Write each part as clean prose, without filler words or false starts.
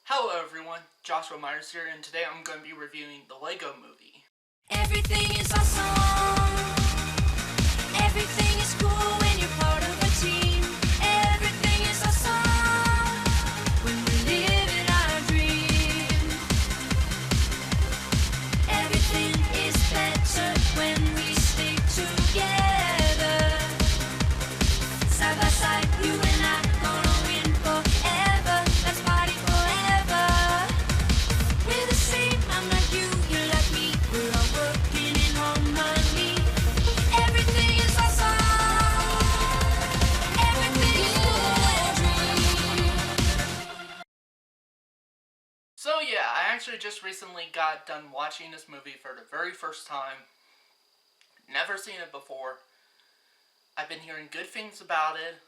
Hello everyone, Joshua Myers here, and today I'm going to be reviewing the Lego Movie. Everything is awesome. Everything is cool when you're part of a team. Everything is awesome when we live in our dream. Everything is better when we stick together. Side by side, you and I gonna win forever. Let's party forever. We're the same, I'm like you, you're like me. We're all working in harmony. Everything is awesome. Everything is cool and dream. So yeah, I actually just recently got done watching this movie for the very first time. Never seen it before. I've been hearing good things about it.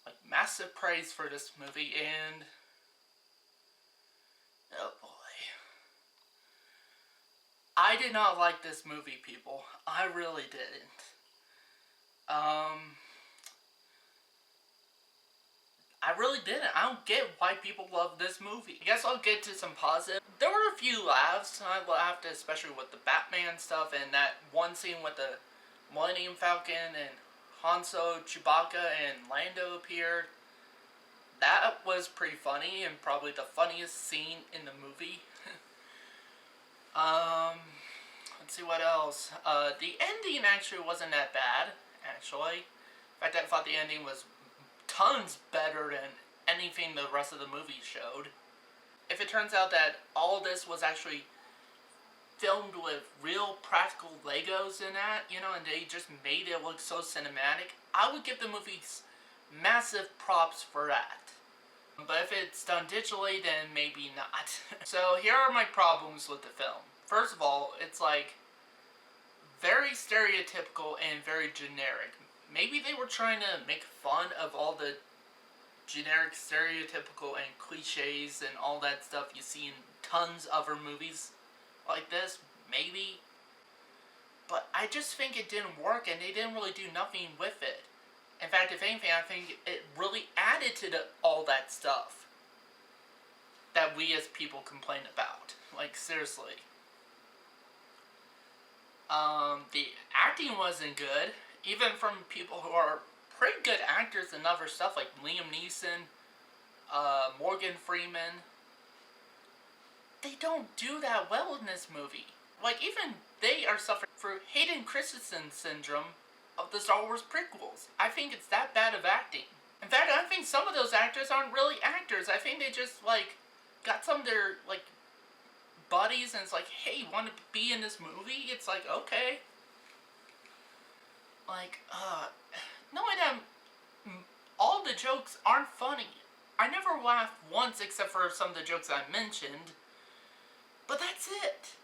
Like, massive praise for this movie, and oh boy. I did not like this movie, people. I really didn't. I really didn't. I don't get why people love this movie. I guess I'll get to some positive. There were a few laughs. I laughed especially with the Batman stuff and that one scene with the Millennium Falcon and Hanzo, Chewbacca, and Lando appeared. That was pretty funny and probably the funniest scene in the movie. Let's see what else. The ending actually wasn't that bad, actually. In fact, I thought the ending was tons better than anything the rest of the movie showed. If it turns out that all this was actually filmed with real practical Legos in that, and they just made it look so cinematic, I would give the movie massive props for that. But if it's done digitally, then maybe not. So here are my problems with the film. First of all, it's like very stereotypical and very generic. Maybe they were trying to make fun of all the generic, stereotypical, and cliches and all that stuff you see in tons of other movies like this. Maybe. But I just think it didn't work and they didn't really do nothing with it. In fact, if anything, I think it really added to all that stuff that we as people complain about. Like, seriously. The acting wasn't good. Even from people who are pretty good actors in other stuff, like Liam Neeson, Morgan Freeman. They don't do that well in this movie. Like, even they are suffering from Hayden Christensen syndrome of the Star Wars prequels. I think it's that bad of acting. In fact, I think some of those actors aren't really actors. I think they just, like, got some of their, like, buddies and it's like, hey, want to be in this movie? It's like, okay. Like, knowing that all the jokes aren't funny. I never laughed once except for some of the jokes I mentioned. But that's it.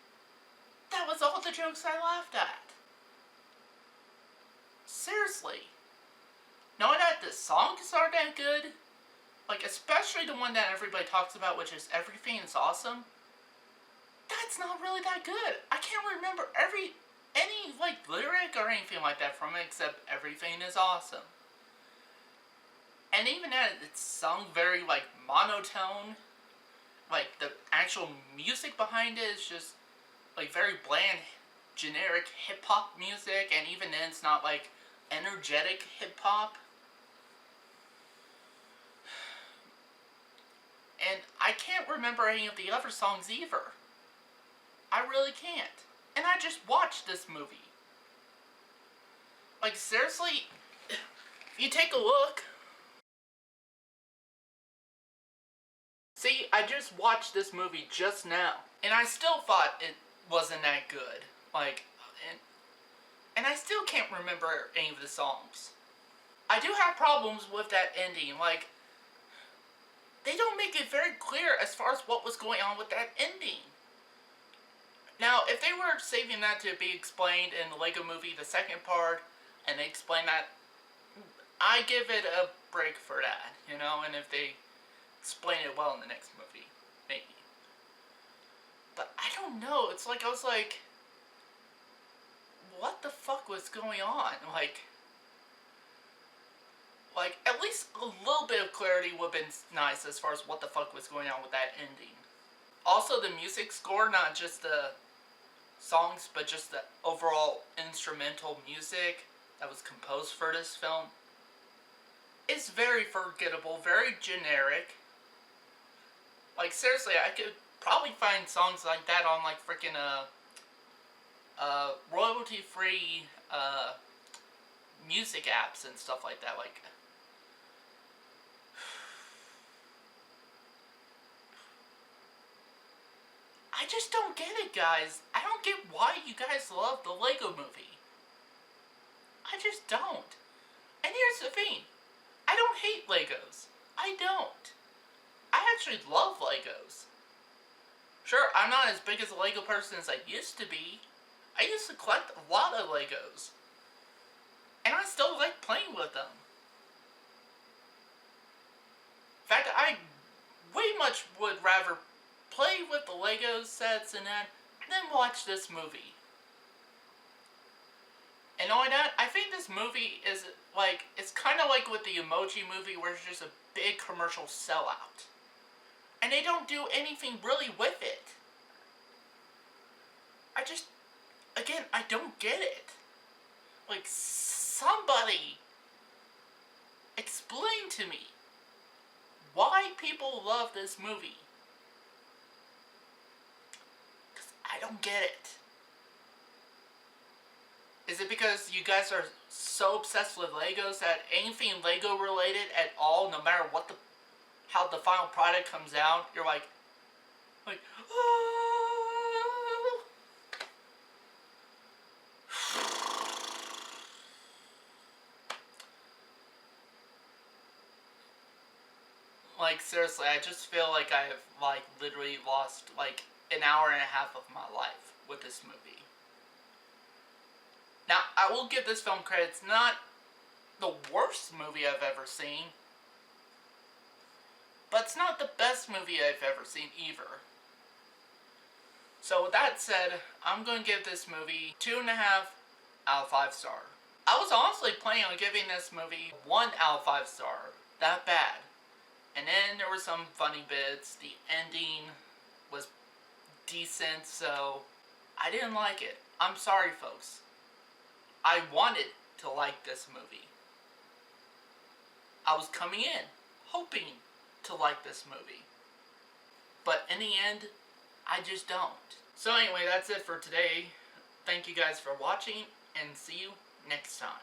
That was all the jokes I laughed at. Seriously. Knowing that the songs aren't that good, like especially the one that everybody talks about, which is Everything is Awesome, that's not really that good. I can't remember any like lyric or anything like that from it except Everything is Awesome. And even that, it's sung very like monotone. Like the actual music behind it is just like very bland, generic hip hop music, and even then it's not like energetic hip hop. And I can't remember any of the other songs either. I really can't. And I just watched this movie. Like, seriously, if you take a look. See, I just watched this movie just now, and I still thought it wasn't that good. Like, and I still can't remember any of the songs. I do have problems with that ending. Like, they don't make it very clear as far as what was going on with that ending. Now, if they were saving that to be explained in the Lego Movie, the second part, and they explain that, I give it a break for that, and if they explain it well in the next movie, maybe. But I don't know, it's like, I was like, what the fuck was going on? Like, Like, at least a little bit of clarity would have been nice as far as what the fuck was going on with that ending. Also, the music score, not just the songs, but just the overall instrumental music that was composed for this film, is very forgettable, very generic. Like, seriously, I could probably find songs like that on, like, freaking, royalty-free, music apps and stuff like that. Like, I just don't get it, guys. I don't get why you guys love the Lego Movie. I just don't. And here's the thing. I don't hate Legos. I don't. I actually love Legos. Sure, I'm not as big as a Lego person as I used to be. I used to collect a lot of Legos. And I still like playing with them. In fact, I way much would rather play with the Lego sets and that than watch this movie. And knowing that, I think this movie is like, it's kind of like with the Emoji Movie where it's just a big commercial sellout. And they don't do anything really with it. I don't get it. Like, somebody explain to me why people love this movie. Because I don't get it. Is it because you guys are so obsessed with Legos that anything Lego related at all, no matter what how the final product comes out, you're like, oh. Like, seriously, I just feel like I have, like, literally lost, like, an hour and a half of my life with this movie. Now, I will give this film credit. It's not the worst movie I've ever seen. But it's not the best movie I've ever seen either. So with that said, I'm going to give this movie 2.5 out of 5 stars. I was honestly planning on giving this movie 1 out of 5 stars. That bad. And then there were some funny bits. The ending was decent, so I didn't like it. I'm sorry, folks. I wanted to like this movie. I was coming in, hoping to like this movie. But in the end, I just don't. So anyway, that's it for today. Thank you guys for watching, and see you next time.